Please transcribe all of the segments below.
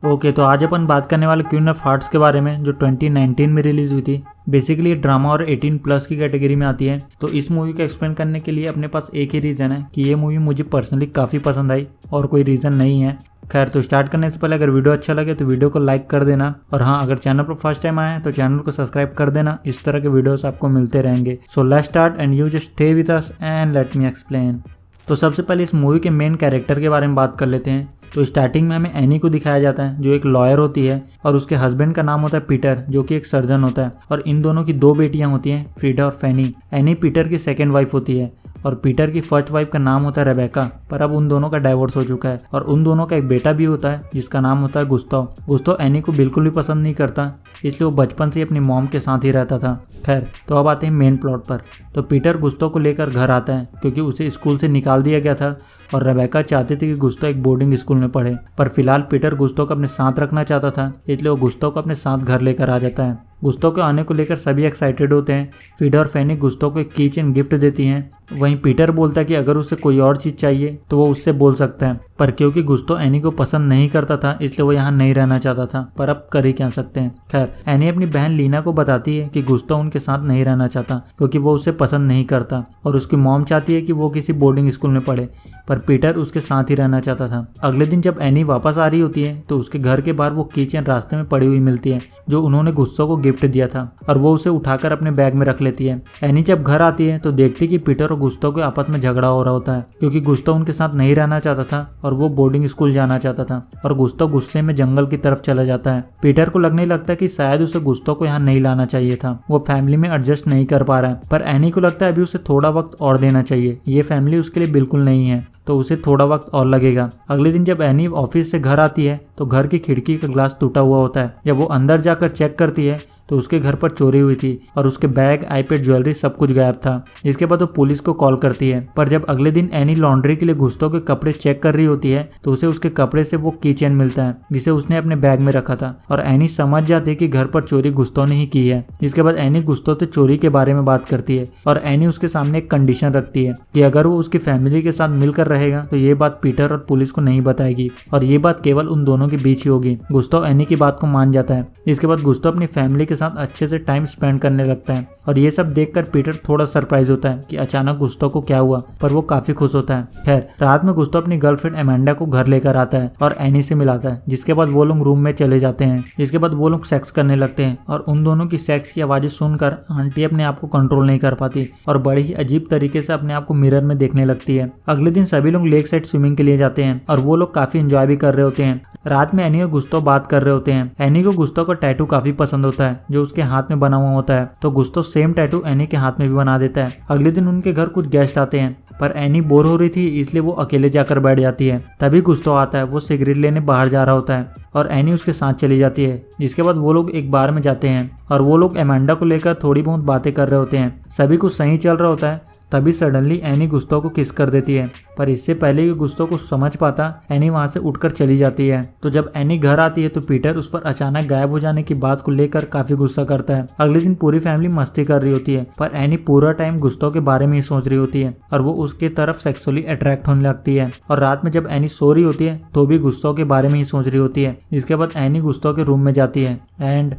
Okay, तो आज अपन बात करने वाले क्वीन ऑफ हार्ट्स के बारे में, जो 2019 में रिलीज हुई थी। बेसिकली ड्रामा और 18+ की कैटेगरी में आती है। तो इस मूवी को एक्सप्लेन करने के लिए अपने पास एक ही रीज़न है कि ये मूवी मुझे पर्सनली काफ़ी पसंद आई, और कोई रीज़न नहीं है। खैर, तो स्टार्ट करने से पहले अगर वीडियो अच्छा लगे तो वीडियो को लाइक कर देना, और हाँ, अगर चैनल पर फर्स्ट टाइम आए हैं तो चैनल को सब्सक्राइब कर देना। इस तरह के वीडियोस आपको मिलते रहेंगे। So let's start and you just stay with us and let me explain. तो सबसे पहले इस मूवी के मेन कैरेक्टर के बारे में बात कर लेते हैं। तो स्टार्टिंग में हमें एनी को दिखाया जाता है, जो एक लॉयर होती है, और उसके हस्बैंड का नाम होता है पीटर, जो कि एक सर्जन होता है। और इन दोनों की 2 बेटियां होती हैं, फ्रीडा और फैनी। एनी पीटर की सेकंड वाइफ होती है, और पीटर की फर्स्ट वाइफ का नाम होता है रेबेका, पर अब उन दोनों का डाइवोर्स हो चुका है। और उन दोनों का एक बेटा भी होता है जिसका नाम होता है गुस्ताव। गुस्ताव एनी को बिल्कुल भी पसंद नहीं करता, इसलिए वो बचपन से ही अपनी मॉम के साथ ही रहता था। खैर, तो अब आते हैं मेन प्लॉट पर। तो पीटर गुस्ताव को लेकर घर आता है, क्योंकि उसे स्कूल से निकाल दिया गया था, और रेबेका चाहती थी कि गुस्ताव एक बोर्डिंग स्कूल में पढ़े। पर फिलहाल पीटर गुस्ताव को अपने साथ रखना चाहता था, इसलिए वो गुस्ताव को अपने साथ घर लेकर आ जाता है। गुस्ताव के आने को लेकर सभी एक्साइटेड होते हैं। फ्रीडा और फैनी गुस्ताव को एक की चेन गिफ्ट देती हैं। वहीं पीटर बोलता है कि अगर उसे कोई और चीज़ चाहिए तो वो उससे बोल सकता है। पर क्योंकि गुस्ताव एनी को पसंद नहीं करता था, इसलिए वो यहाँ नहीं रहना चाहता था। पर अब कर ही क्या सकते हैं। खैर, एनी अपनी बहन लीना को बताती है कि गुस्ताव उनके साथ नहीं रहना चाहता, क्योंकि वो उसे पसंद नहीं करता, और उसकी मॉम चाहती है कि वो किसी बोर्डिंग स्कूल में पढ़े। पर पीटर उसके साथ ही रहना चाहता था। अगले दिन जब एनी वापस आ रही होती है तो उसके घर के बाहर वो की चेन रास्ते में पड़ी हुई मिलती है, जो उन्होंने गुस्ताव को गिफ्ट दिया था, और वो उसे उठाकर अपने बैग में रख लेती है। एनी जब घर आती है तो देखती कि पीटर और गुस्ताव के आपस में झगड़ा हो रहा होता है, क्योंकि गुस्ताव उनके साथ नहीं रहना चाहता था और वो बोर्डिंग स्कूल जाना चाहता था, और गुस्ताव गुस्से में जंगल की तरफ चला जाता है। पीटर को लगने लगता है कि शायद उसे गुस्ताव को यहाँ नहीं लाना चाहिए था, वो फैमिली में एडजस्ट नहीं कर पा रहा है। पर एनी को लगता है अभी उसे थोड़ा वक्त और देना चाहिए, ये फैमिली उसके लिए बिल्कुल नहीं है, तो उसे थोड़ा वक्त और लगेगा। अगले दिन जब एनी ऑफिस से घर आती है तो घर की खिड़की का ग्लास टूटा हुआ होता है। जब वो अंदर जाकर चेक करती है तो उसके घर पर चोरी हुई थी, और उसके बैग, आईपैड, ज्वेलरी सब कुछ गायब था। जिसके बाद वो पुलिस को कॉल करती है। पर जब अगले दिन एनी लॉन्ड्री के लिए गुस्ताव के कपड़े चेक कर रही होती है तो उसे उसके कपड़े से वो की चेन मिलता है, जिसे उसने अपने बैग में रखा था। और एनी समझ जाती है कि घर पर चोरी गुस्ताव ने ही की है। जिसके बाद एनी गुस्ताव से चोरी के बारे में बात करती है, और एनी उसके सामने एक कंडीशन रखती है कि अगर वो उसकी फैमिली के साथ मिलकर रहेगा तो ये बात पीटर और पुलिस को नहीं बताएगी, और ये बात केवल उन दोनों के बीच ही होगी। गुस्ताव एनी की बात को मान जाता है। जिसके बाद गुस्ताव अपनी फैमिली के साथ अच्छे से टाइम स्पेंड करने लगता है, और ये सब देखकर पीटर थोड़ा सरप्राइज होता है कि अचानक गुस्ताव को क्या हुआ, पर वो काफी खुश होता है। खैर, रात में गुस्ताव अपनी गर्लफ्रेंड एमेंडा को घर लेकर आता है और एनी से मिलाता है। जिसके बाद वो लोग रूम में चले जाते हैं। जिसके बाद वो लोग सेक्स करने लगते हैं, और उन दोनों की सेक्स की आवाजें सुनकर आंटी अपने आप को कंट्रोल नहीं कर पाती, और बड़े ही अजीब तरीके से अपने आप को मिरर में देखने लगती है। अगले दिन सभी लोग लेक साइड स्विमिंग के लिए जाते हैं, और वो लोग काफी एंजॉय भी कर रहे होते हैं। रात में एनी और गुस्ताव बात कर रहे होते हैं। एनी को गुस्ताव का टैटू काफी पसंद होता है, जो उसके हाथ में बना हुआ होता है, तो गुस्ताव सेम टैटू एनी के हाथ में भी बना देता है। अगले दिन उनके घर कुछ गेस्ट आते हैं, पर एनी बोर हो रही थी, इसलिए वो अकेले जाकर बैठ जाती है। तभी गुस्ताव आता है। वो सिगरेट लेने बाहर जा रहा होता है, और एनी उसके साथ चली जाती है। जिसके बाद वो लोग एक बार में जाते हैं, और वो लोग एमेंडा को लेकर थोड़ी बहुत बातें कर रहे होते हैं। सभी कुछ सही चल रहा होता है। तभी सडनली एनी गुस्ताव को किस कर देती है, पर इससे पहले कि गुस्ताव को समझ पाता, एनी वहां से उठकर चली जाती है। तो जब एनी घर आती है तो पीटर उस पर अचानक गायब हो जाने की बात को लेकर काफी गुस्सा करता है। अगले दिन पूरी फैमिली मस्ती कर रही होती है, पर एनी पूरा टाइम गुस्ताव के बारे में ही सोच रही होती है, और वो उसके तरफ सेक्सुअली अट्रैक्ट होने लगती है। और रात में जब एनी सो रही होती है तो भी गुस्ताव के बारे में ही सोच रही होती है। जिसके बाद एनी गुस्ताव के रूम में जाती है, एंड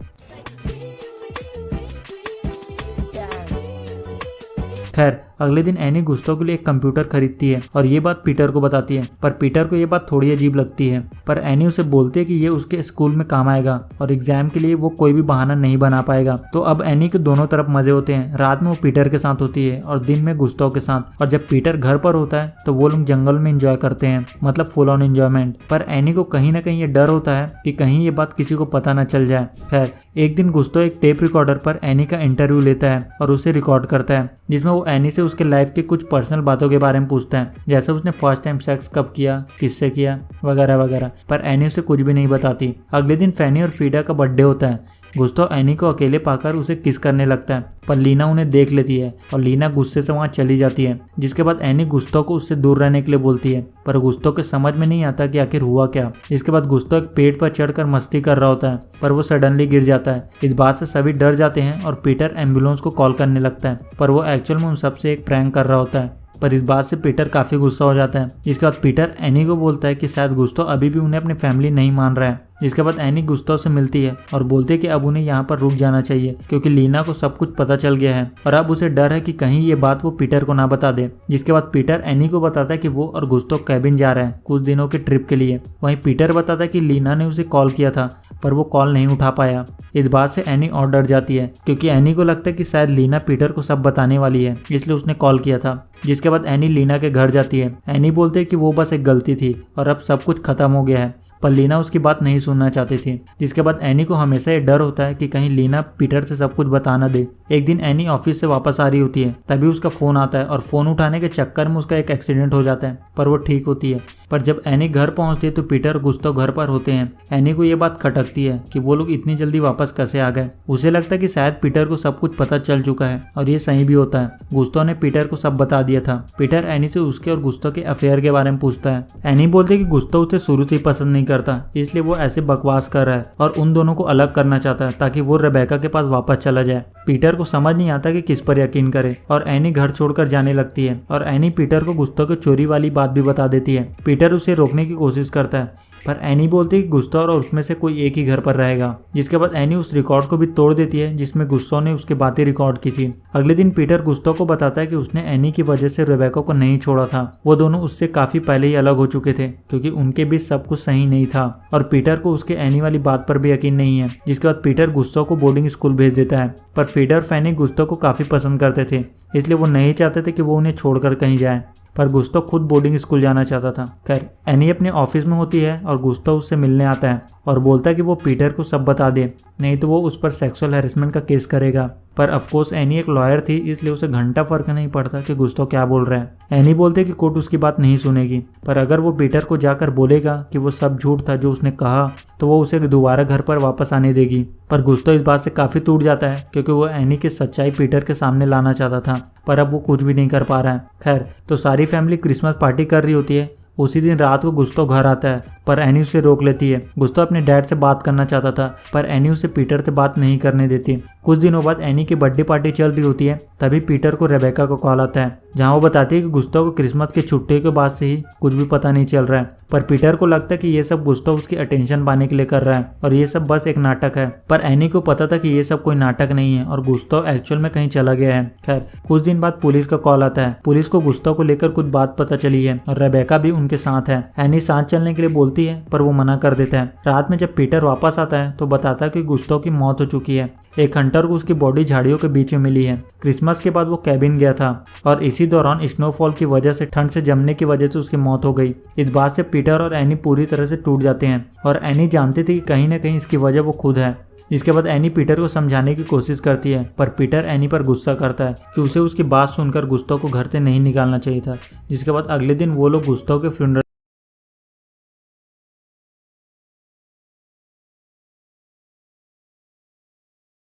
खैर, अगले दिन एनी गुस्ताव के लिए एक कंप्यूटर खरीदती है, और ये बात पीटर को बताती है। पर पीटर को ये बात थोड़ी अजीब लगती है, पर एनी उसे बोलती है कि ये उसके स्कूल में काम आएगा, और एग्जाम के लिए वो कोई भी बहाना नहीं बना पाएगा। तो अब एनी के दोनों तरफ मजे होते हैं। रात में वो पीटर के साथ होती है, और दिन में गुस्ताव के साथ। और जब पीटर घर पर होता है तो वो लोग जंगल में एंजॉय करते हैं, मतलब फुल ऑन एंजॉयमेंट। पर एनी को कहीं ना कहीं ये डर होता है कि कहीं ये बात किसी को पता न चल जाए। खैर, एक दिन गुस्ताव एक टेप रिकॉर्डर पर एनी का इंटरव्यू लेता है और उसे रिकॉर्ड करता है, जिसमें वो एनी से उसके लाइफ की कुछ पर्सनल बातों के बारे में पूछता है, जैसे उसने फर्स्ट टाइम सेक्स कब किया, किससे किया, वगैरह वगैरह। पर एनी उसे कुछ भी नहीं बताती। अगले दिन फैनी और फ्रीडा का बर्थडे होता है। गुस्ताव एनी को अकेले पाकर उसे किस करने लगता है, पर लीना उन्हें देख लेती है, और लीना गुस्से से वहां चली जाती है। जिसके बाद एनी गुस्ताव को उससे दूर रहने के लिए बोलती है, पर गुस्ताव के समझ में नहीं आता कि आखिर हुआ क्या। इसके बाद गुस्ताव एक पेड़ पर चढ़कर मस्ती कर रहा होता है, पर वो सडनली गिर जाता है। इस बात से सभी डर जाते हैं, और पीटर एम्बुलेंस को कॉल करने लगता है, पर वो एक्चुअल में उन सबसे एक प्रैंक कर रहा होता है। पर इस बात से पीटर काफी गुस्सा हो जाता है। जिसके बाद पीटर एनी को बोलता है कि शायद गुस्ताव अभी भी उन्हें अपनी फैमिली नहीं मान रहा है, जिसके बाद एनी गुस्ताव से मिलती है और बोलती है कि अब उन्हें यहाँ पर रुक जाना चाहिए क्योंकि लीना को सब कुछ पता चल गया है और अब उसे डर है कि कहीं ये बात वो पीटर को ना बता दे। जिसके बाद पीटर एनी को बताता है कि वो और गुस्ताव कैबिन जा रहे हैं कुछ दिनों के ट्रिप के लिए। वहीं पीटर बताता है कि लीना ने उसे कॉल किया था पर वो कॉल नहीं उठा पाया। इस बात से एनी और डर जाती है क्योंकि एनी को लगता है कि शायद लीना पीटर को सब बताने वाली है, इसलिए उसने कॉल किया था। जिसके बाद एनी लीना के घर जाती है। एनी बोलते है कि वो बस एक गलती थी और अब सब कुछ खत्म हो गया है, पर लीना उसकी बात नहीं सुनना चाहती थी। जिसके बाद एनी को हमेशा ये डर होता है कि कहीं लीना पीटर से सब कुछ बता ना दे। एक दिन एनी ऑफिस से वापस आ रही होती है, तभी उसका फोन आता है और फोन उठाने के चक्कर में उसका एक एक्सीडेंट हो जाता है, पर वो ठीक होती है। पर जब एनी घर पहुंचती है तो पीटर और गुस्ताव घर पर होते हैं। एनी को ये बात खटकती है कि वो लोग इतनी जल्दी वापस कैसे आ गए। उसे लगता है कि शायद पीटर को सब कुछ पता चल चुका है और ये सही भी होता है। गुस्ताव ने पीटर को सब बता दिया था। पीटर एनी से उसके और गुस्ताव के अफेयर के बारे में पूछता है। एनी बोलती है कि गुस्ताव उसे शुरू से ही पसंद नहीं करता, इसलिए वो ऐसे बकवास कर रहा है और उन दोनों को अलग करना चाहता है ताकि वो रेबेका के पास वापस चला जाए। पीटर को समझ नहीं आता कि किस पर यकीन करे और एनी घर छोड़कर जाने लगती है और एनी पीटर को गुस्ताव की चोरी वाली बात भी बता देती है। पीटर उसे रोकने की कोशिश करता है पर एनी बोलती है कि गुस्ताव और उसमें से कोई एक ही घर पर रहेगा। जिसके बाद एनी उस रिकॉर्ड को भी तोड़ देती है जिसमें गुस्ताव ने उसकी बातें रिकॉर्ड की थी। अगले दिन पीटर गुस्ताव को बताता है कि उसने एनी की वजह से रेबेका को नहीं छोड़ा था। वो दोनों उससे काफी पहले ही अलग हो चुके थे क्योंकि उनके बीच सब कुछ सही नहीं था और पीटर को उसके एनी वाली बात पर भी यकीन नहीं है। जिसके बाद पीटर गुस्ताव को बोर्डिंग स्कूल भेज देता है, पर फीडर फैनी गुस्ताव को काफी पसंद करते थे, इसलिए वो नहीं चाहते थे कि वो उन्हें छोड़कर कहीं जाए। पर गुस्ताव खुद बोर्डिंग स्कूल जाना चाहता था। खैर एनी अपने ऑफिस में होती है और गुस्ताव उससे मिलने आता है और बोलता है कि वो पीटर को सब बता दे, नहीं तो वो उस पर सेक्सुअल हैरेसमेंट का केस करेगा। पर ऑफकोर्स एनी एक लॉयर थी, इसलिए उसे घंटा फर्क नहीं पड़ता कि गुस्ताव क्या बोल रहा है। एनी बोलते है कि कोर्ट उसकी बात नहीं सुनेगी, पर अगर वो पीटर को जाकर बोलेगा कि वो सब झूठ था जो उसने कहा तो वो उसे दोबारा घर पर वापस आने देगी। पर गुस्ताव इस बात से काफी टूट जाता है क्योंकि वो एनी की सच्चाई पीटर के सामने लाना चाहता था, पर अब वो कुछ भी नहीं कर पा रहा है। खैर तो सारी फैमिली क्रिसमस पार्टी कर रही होती है। उसी दिन रात को गुस्ताव घर आता है पर एनी उसे रोक लेती है। गुस्ताव अपने डैड से बात करना चाहता था पर एनी उसे पीटर से बात नहीं करने देती। कुछ दिनों बाद एनी की बर्थडे पार्टी चल रही होती है, तभी पीटर को रेबेका को कॉल आता है जहां वो बताती है कि गुस्ताव को क्रिसमस की छुट्टी के बाद से ही कुछ भी पता नहीं चल रहा है। पर पीटर को लगता है कि ये सब गुस्ताव उसकी अटेंशन पाने के लिए कर रहा है और ये सब बस एक नाटक है। पर एनी को पता था कि ये सब कोई नाटक नहीं है और गुस्ताव एक्चुअल में कहीं चला गया है। खैर कुछ दिन बाद पुलिस का कॉल आता है। पुलिस को गुस्ताव को लेकर कुछ बात पता चली है और रेबेका भी उनके साथ है। एनी साथ चलने के लिए बोलती है पर वो मना कर देता है। रात में जब पीटर वापस आता है तो बताता है कि गुस्ताव की मौत हो चुकी है। एक हंटर को उसकी बॉडी झाड़ियों के बीच में मिली है। क्रिसमस के बाद वो कैबिन गया था और इसी दौरान स्नोफॉल की वजह से ठंड से जमने की वजह से उसकी मौत हो गई। इस बात से पीटर और एनी पूरी तरह से टूट जाते हैं और एनी जानती थी कि कहीं ना कहीं इसकी वजह वो खुद है। जिसके बाद एनी पीटर को समझाने की कोशिश करती है पर पीटर एनी पर गुस्सा करता है कि उसे उसकी बात सुनकर गुस्ताव को घर से नहीं निकालना चाहिए था। जिसके बाद अगले दिन वो लोग गुस्ताव के फ्यूनरल